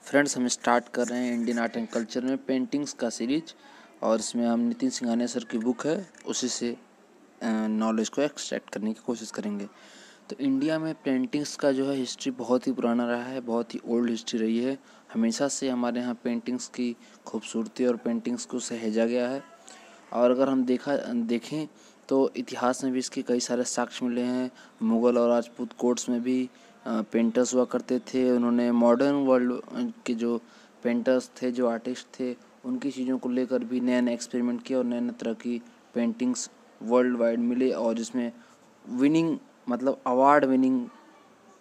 Friends, हम start कर रहे हैं इंडियन आर्ट एंड कल्चर में पेंटिंग्स का सीरीज। और इसमें हम नितिन सिंघानिया सर की बुक है उसी से नॉलेज को एक्सट्रैक्ट करने की कोशिश करेंगे। तो इंडिया में पेंटिंग्स का जो है हिस्ट्री बहुत ही पुराना रहा है, बहुत ही ओल्ड हिस्ट्री रही है। हमेशा से हमारे यहाँ पेंटिंग्स की खूबसूरती और पेंटिंग्स को सहेजा गया है। और अगर हम देखें तो इतिहास में भी इसके कई सारे साक्ष्य मिले हैं। मुग़ल और राजपूत कोर्ट्स में भी पेंटर्स हुआ करते थे। उन्होंने मॉडर्न वर्ल्ड के जो पेंटर्स थे, जो आर्टिस्ट थे, उनकी चीज़ों को लेकर भी नए नए एक्सपेरिमेंट किए और नए नए तरह की पेंटिंग्स वर्ल्ड वाइड मिले। और जिसमें विनिंग मतलब अवार्ड विनिंग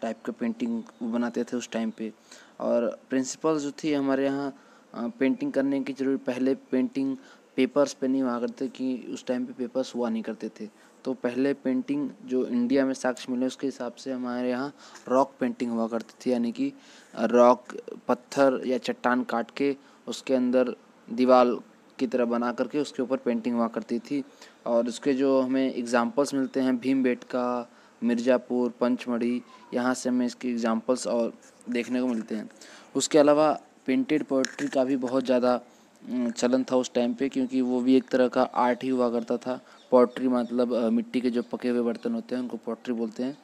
टाइप का पेंटिंग वो बनाते थे उस टाइम पे। और प्रिंसिपल्स जो थी हमारे यहाँ पेंटिंग करने की जरूर पहले पेंटिंग पेपर्स पे नहीं हुआ करते कि उस टाइम पे पेपर्स हुआ नहीं करते थे। तो पहले पेंटिंग जो इंडिया में साक्ष्य मिले उसके हिसाब से हमारे यहाँ रॉक पेंटिंग हुआ करती थी, यानी कि रॉक पत्थर या चट्टान काट के उसके अंदर दीवार की तरह बना करके उसके ऊपर पेंटिंग हुआ करती थी। और उसके जो हमें एग्जांपल्स मिलते हैं भीमबेटका, मिर्ज़ापुर, पंचमढ़ी, यहाँ से हमें इसके एग्जांपल्स और देखने को मिलते हैं। उसके अलावा पेंटेड पोएट्री का भी बहुत ज़्यादा चलन था उस टाइम पे, क्योंकि वो भी एक तरह का आर्ट ही हुआ करता था। पोएट्री मतलब मिट्टी के जो पके हुए बर्तन होते हैं उनको पोएट्री बोलते हैं।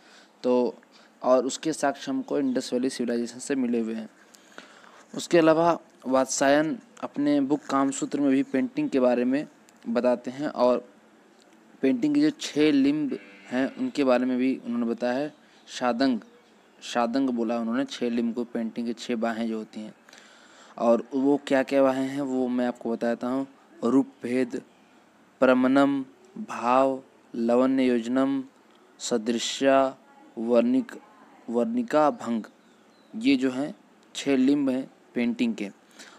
तो और उसके साक्ष्य हमको इंडस वैली सिविलाइजेशन से मिले हुए हैं। उसके अलावा वात्स्यायन अपने बुक कामसूत्र में भी पेंटिंग के बारे में बताते हैं और पेंटिंग के जो 6 लिम्ब हैं उनके बारे में भी उन्होंने बताया है। शादंग बोला उन्होंने 6 लिम्ब को, पेंटिंग के 6 बाहें जो होती हैं। और वो क्या क्या बाहें हैं वो मैं आपको बताता हूँ। रूप भेद, प्रमनम, भाव, लवण्य योजनम, सदृश्या, वर्णिका भंग, ये जो हैं 6 लिम्ब हैं पेंटिंग के।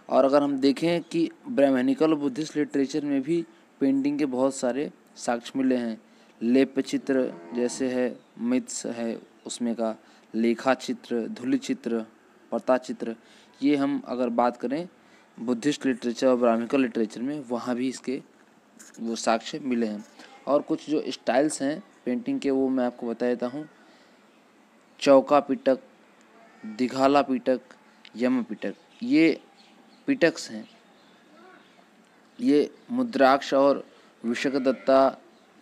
और अगर हम देखें कि ब्राह्मणिकल बुद्धिस्ट लिटरेचर में भी पेंटिंग के बहुत सारे साक्ष्य मिले हैं। लेप्य चित्र जैसे है, मिथ्स है उसमें का, लेखा चित्र, धूलि चित्र, पर्ता चित्र, ये हम अगर बात करें बुद्धिस्ट लिटरेचर और ब्राह्मणिकल लिटरेचर में, वहाँ भी इसके वो साक्ष्य मिले हैं। और कुछ जो स्टाइल्स हैं पेंटिंग के वो मैं आपको बता देता हूँ। चौका पिटक, दिघाला पिटक, यम पिटक, ये पिटक्स हैं। ये मुद्राक्ष और विशाखदत्ता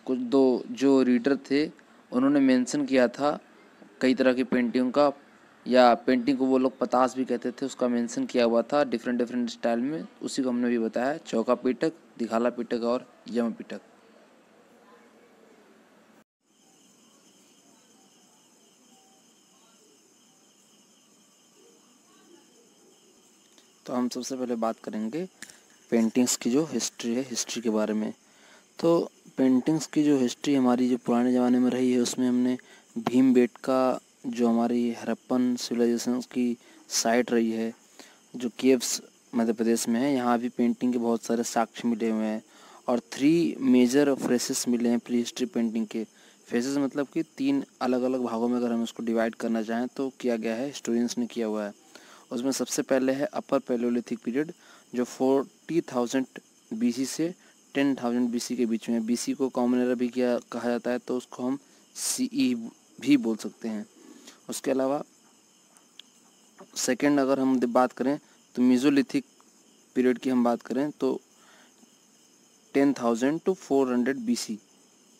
कुछ दो जो रीडर थे उन्होंने मेंशन किया था कई तरह की पेंटिंग का, या पेंटिंग को वो लोग पतास भी कहते थे, उसका मेंशन किया हुआ था डिफरेंट डिफरेंट स्टाइल में। उसी को हमने भी बताया, चौका पिटक, दिघाला पिटक और यम पिटक। तो हम सबसे पहले बात करेंगे पेंटिंग्स की जो हिस्ट्री है, हिस्ट्री के बारे में। तो पेंटिंग्स की जो हिस्ट्री हमारी जो पुराने ज़माने में रही है उसमें हमने भीमबेटका जो हमारी हड़प्पन सिविलाइजेशन की साइट रही है, जो केव्स मध्य प्रदेश में है, यहाँ भी पेंटिंग के बहुत सारे साक्ष्य मिले हुए हैं। और 3 मेजर फेसेस मिले हैं प्री हिस्ट्री पेंटिंग के। फेसेस मतलब कि 3 अलग अलग भागों में अगर हम उसको डिवाइड करना चाहें तो किया गया है, हिस्टोरियंस ने किया हुआ है। उसमें सबसे पहले है अपर पैलियोलिथिक पीरियड जो 40,000 BC से 10,000 BC के बीच में। BC को कॉमन एरा भी किया कहा जाता है, तो उसको हम CE भी बोल सकते हैं। उसके अलावा सेकंड अगर हम बात करें तो मेसोलिथिक पीरियड की हम बात करें तो 10,000 to 400 BC।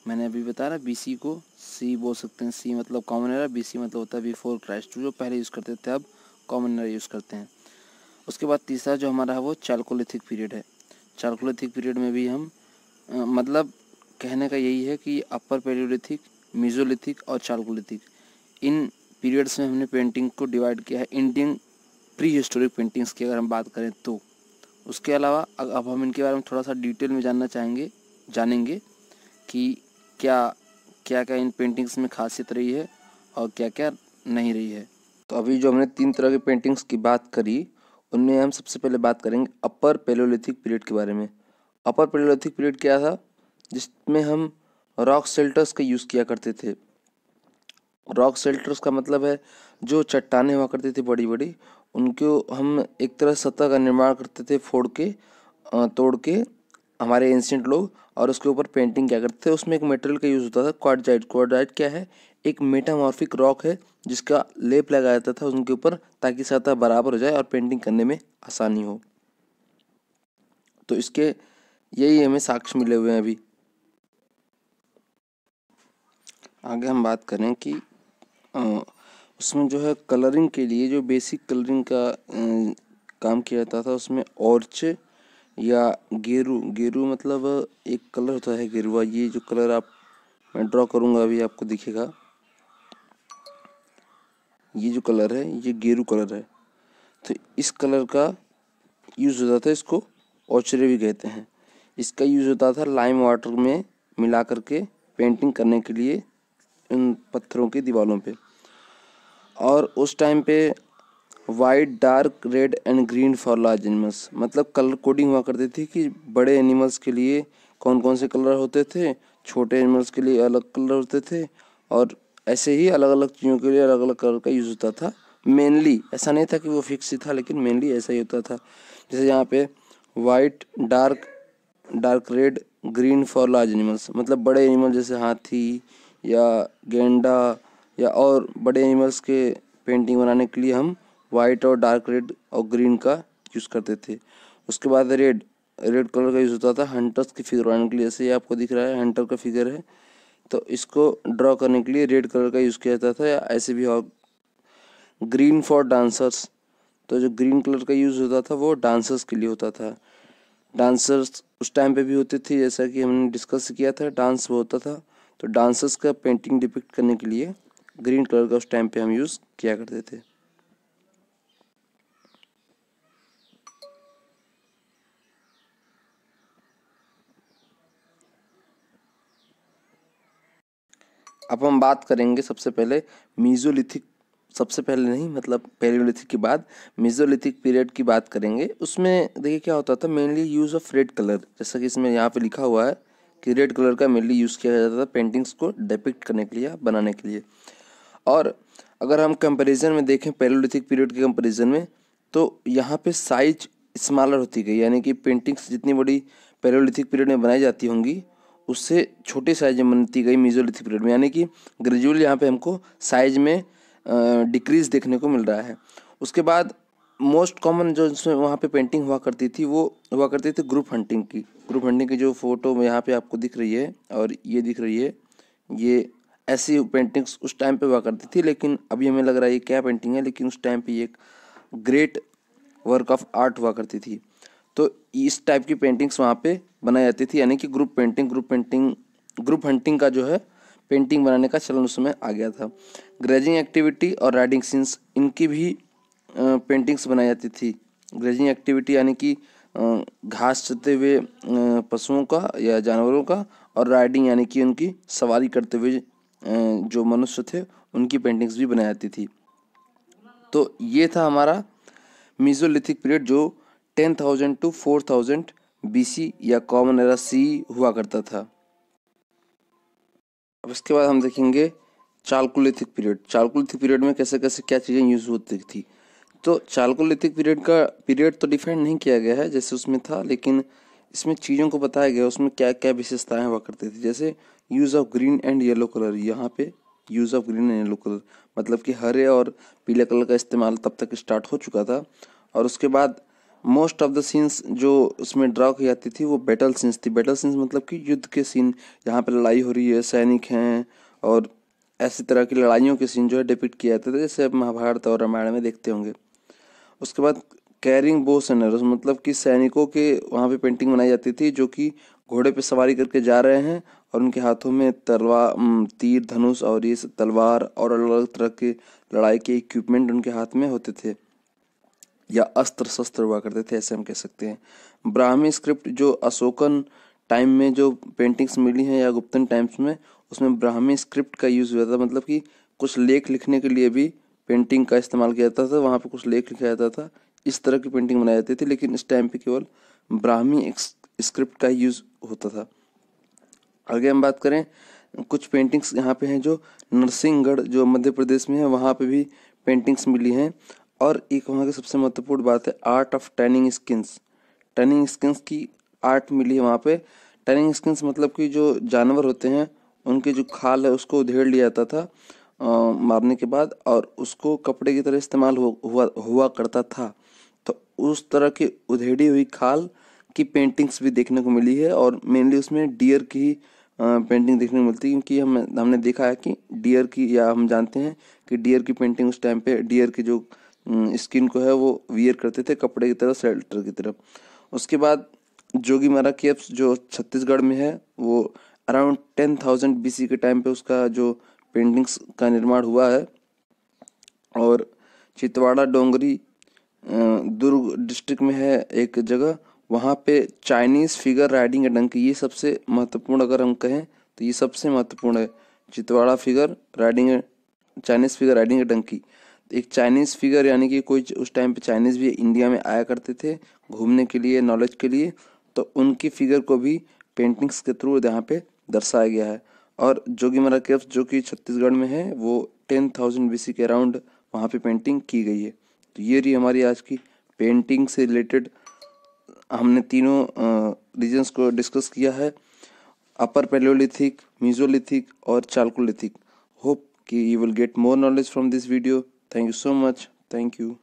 मैंने अभी बताया ना, BC को C बोल सकते हैं। C मतलब कॉमन एरा, BC मतलब होता है बिफोर क्राइस्ट, जो पहले यूज़ करते थे अब कॉमन एरा यूज़ करते हैं। उसके बाद तीसरा जो हमारा है वो चालकोलिथिक पीरियड है। चालकोलिथिक पीरियड में भी हम मतलब कहने का यही है कि अपर पैलियोलिथिक, मेसोलिथिक और चालकोलिथिक, इन पीरियड्स में हमने पेंटिंग को डिवाइड किया है इंडियन प्री हिस्टोरिक पेंटिंग्स की अगर हम बात करें तो। उसके अलावा अब हम इनके बारे में थोड़ा सा डिटेल में जानेंगे कि क्या क्या क्या इन पेंटिंग्स में खासियत रही है और क्या क्या नहीं रही है। तो अभी जो हमने 3 तरह की पेंटिंग्स की बात करी उनमें हम सबसे पहले बात करेंगे अपर पैलियोलिथिक पीरियड के बारे में। अपर पैलियोलिथिक पीरियड क्या था, जिसमें हम रॉक शेल्टर्स का यूज़ किया करते थे। रॉक शेल्टर्स का मतलब है जो चट्टानें हुआ करती थी बड़ी बड़ी, उनको हम एक तरह सतह का निर्माण करते थे फोड़ के, तोड़ के हमारे एंशिएंट लोग, और उसके ऊपर पेंटिंग क्या करते थे, उसमें एक मटेरियल का यूज़ होता था क्वार्टजाइट। क्वार्टजाइट क्या है, एक मेटामॉर्फिक रॉक है जिसका लेप लगाया जाता था उनके ऊपर ताकि सतह बराबर हो जाए और पेंटिंग करने में आसानी हो। तो इसके यही हमें साक्ष्य मिले हुए हैं। अभी आगे हम बात करें कि उसमें जो है कलरिंग के लिए जो बेसिक कलरिंग का काम किया जाता था, उसमें ऑर्च या गेरू, गेरू मतलब एक कलर होता है गेरुआ। ये जो कलर मैं ड्रॉ करूँगा अभी आपको दिखेगा, ये जो कलर है ये गेरू कलर है। तो इस कलर का यूज़ होता था, इसको ऑर्चरे भी कहते हैं। इसका यूज़ होता था लाइम वाटर में मिला करके पेंटिंग करने के लिए इन पत्थरों की दीवारों पे। और उस टाइम पे white, dark, red and green for large animals, मतलब कलर कोडिंग हुआ करती थी कि बड़े एनिमल्स के लिए कौन कौन से कलर होते थे, छोटे एनिमल्स के लिए अलग कलर होते थे, और ऐसे ही अलग अलग चीज़ों के लिए अलग अलग कलर का यूज़ होता था। मेनली ऐसा नहीं था कि वो फिक्स ही था, लेकिन मेनली ऐसा ही होता था। जैसे यहाँ पे white, dark, dark red, green for large animals, मतलब बड़े एनिमल जैसे हाथी या गेंडा या और बड़े एनिमल्स के पेंटिंग बनाने के लिए हम वाइट और डार्क रेड और ग्रीन का यूज़ करते थे। उसके बाद रेड, रेड कलर का यूज़ होता था हंटर्स की फिगर बनाने के लिए। जैसे ये आपको दिख रहा है हंटर का फिगर है, तो इसको ड्रॉ करने के लिए रेड कलर का यूज़ किया जाता था। या ऐसे भी और ग्रीन फॉर डांसर्स, तो जो ग्रीन कलर का यूज़ होता था वो डांसर्स के लिए होता था। डांसर्स उस टाइम पे भी होते थे, जैसा कि हमने डिस्कस किया था, डांस वो होता था। तो डांसर्स का पेंटिंग डिपिक्ट करने के लिए ग्रीन कलर का उस टाइम पे हम यूज़ किया करते थे। अब हम बात करेंगे सबसे पहले मीज़ोलिथिक, सबसे पहले नहीं मतलब पैलियोलिथिक के बाद मीज़ोलिथिक पीरियड की बात करेंगे। उसमें देखिए क्या होता था, mainly use of red colour, जैसा कि इसमें यहाँ पे लिखा हुआ है कि रेड कलर का मेनली यूज़ किया जाता था पेंटिंग्स को डिपिक्ट करने के लिए, बनाने के लिए। और अगर हम कंपैरिजन में देखें पैलियोलिथिक पीरियड के कंपैरिजन में, तो यहाँ पे साइज स्मॉलर होती गई, यानी कि पेंटिंग्स जितनी बड़ी पैलियोलिथिक पीरियड में बनाई जाती होंगी उससे छोटे साइज में बनती गई मीज़ोलिथिक पीरियड में, यानी कि ग्रेजुअली यहाँ पे हमको साइज में डिक्रीज देखने को मिल रहा है। उसके बाद मोस्ट कॉमन जो इसमें वहाँ पे पेंटिंग हुआ करती थी वो हुआ करती थी ग्रुप हंटिंग की। ग्रुप हंटिंग की जो फोटो यहाँ पे आपको दिख रही है और ये दिख रही है, ये ऐसी पेंटिंग्स उस टाइम पे हुआ करती थी। लेकिन अभी हमें लग रहा है ये क्या पेंटिंग है, लेकिन उस टाइम पे ये एक ग्रेट वर्क ऑफ आर्ट हुआ करती थी। तो इस टाइप की पेंटिंग्स वहाँ पे बनाई जाती थी, यानी कि ग्रुप ग्रुप हंटिंग का जो है पेंटिंग बनाने का चलन उस समय आ गया था। ग्रेजिंग एक्टिविटी और राइडिंग सीन्स, इनकी भी पेंटिंग्स बनाई जाती थी। ग्रेजिंग एक्टिविटी यानी कि घास चरते हुए पशुओं का या जानवरों का, और राइडिंग यानी कि उनकी सवारी करते हुए जो मनुष्य थे उनकी पेंटिंग्स भी बनाई जाती थी। तो ये था हमारा मीज़ोलिथिक पीरियड जो 10,000 टू 4,000 BC या कॉमन एरा सी हुआ करता था। अब इसके बाद हम देखेंगे चालकोलिथिक पीरियड। चालकोलिथिक पीरियड में कैसे कैसे क्या चीज़ें यूज होती थी। तो चालकोलिथिक पीरियड तो डिफाइन नहीं किया गया है जैसे उसमें था, लेकिन इसमें चीज़ों को बताया गया उसमें क्या क्या विशेषताएं हुआ करती थी। जैसे use of green and yellow colour, यहाँ पे use of green and yellow colour मतलब कि हरे और पीले कलर का इस्तेमाल तब तक स्टार्ट हो चुका था। और उसके बाद मोस्ट ऑफ द सीन्स जो उसमें ड्रॉ की जाती थी वो बैटल सीन्स थी। बैटल सीन्स मतलब कि युद्ध के सीन, जहाँ पे लड़ाई हो रही है, सैनिक हैं और ऐसी तरह की लड़ाइयों के सीन जो है डिपिक्ट किए जाते थे, जैसे आप महाभारत और रामायण में देखते होंगे। उसके बाद कैरिंग बोस एंड एरोस, मतलब कि सैनिकों के वहाँ पे पेंटिंग बनाई जाती थी जो कि घोड़े पे सवारी करके जा रहे हैं और उनके हाथों में तलवार, तीर, धनुष और ये तलवार और अलग अलग तरह के लड़ाई के इक्विपमेंट उनके हाथ में होते थे या अस्त्र शस्त्र हुआ करते थे, ऐसे हम कह सकते हैं। ब्राह्मी स्क्रिप्ट जो अशोकन टाइम में जो पेंटिंग्स मिली हैं या गुप्तन टाइम्स में, उसमें ब्राह्मी स्क्रिप्ट का यूज़ हुआ था, मतलब कि कुछ लेख लिखने के लिए भी पेंटिंग का इस्तेमाल किया जाता था। वहाँ पे कुछ लेख लिखा जाता था, इस तरह की पेंटिंग बनाई जाती थी, लेकिन इस टाइम पे केवल ब्राह्मी स्क्रिप्ट का यूज़ होता था। आगे हम बात करें, कुछ पेंटिंग्स यहाँ पे हैं जो नरसिंहगढ़ जो मध्य प्रदेश में है वहाँ पे भी पेंटिंग्स मिली हैं। और एक वहाँ की सबसे महत्वपूर्ण बात है art of tanning skins. Tanning skins की आर्ट मिली है वहाँ पे। टैनिंग स्किन्स मतलब कि जो जानवर होते हैं उनके जो खाल है उसको उधेड़ लिया जाता था मारने के बाद, और उसको कपड़े की तरह इस्तेमाल हुआ करता था। तो उस तरह की उधेड़ी हुई खाल की पेंटिंग्स भी देखने को मिली है, और मेनली उसमें डियर की पेंटिंग देखने को मिलती है, क्योंकि हमने देखा है कि डियर की, या हम जानते हैं कि डियर की पेंटिंग उस टाइम पे डियर की जो स्किन को है वो वियर करते थे कपड़े की तरह, शेल्टर की तरह। उसके बाद जोगीमारा केव्स जो छत्तीसगढ़ में है, वो अराउंड 10,000 BC के टाइम पे उसका जो पेंटिंग्स का निर्माण हुआ है। और चितवाड़ा डोंगरी दुर्ग डिस्ट्रिक्ट में है एक जगह, वहाँ पे Chinese figure riding a Dunki, ये सबसे महत्वपूर्ण अगर हम कहें तो ये सबसे महत्वपूर्ण है। चितवाड़ा figure riding Chinese figure riding a donkey. एक चाइनीज़ फिगर यानी कि कोई उस टाइम पे चाइनीज़ भी इंडिया में आया करते थे घूमने के लिए, नॉलेज के लिए, तो उनकी फिगर को भी पेंटिंग्स के थ्रू यहाँ पे दर्शाया गया है। और जोगीमारा केव्स जो कि छत्तीसगढ़ में है, वो 10,000 BC के अराउंड वहाँ पे पेंटिंग की गई है। तो ये रही हमारी आज की पेंटिंग से रिलेटेड, हमने तीनों रीजन्स को डिस्कस किया है, अपर पैलियोलिथिक, मीजोलिथिक और चालकोलिथिक। होप कि you will get more knowledge from this video. Thank you so much. Thank you.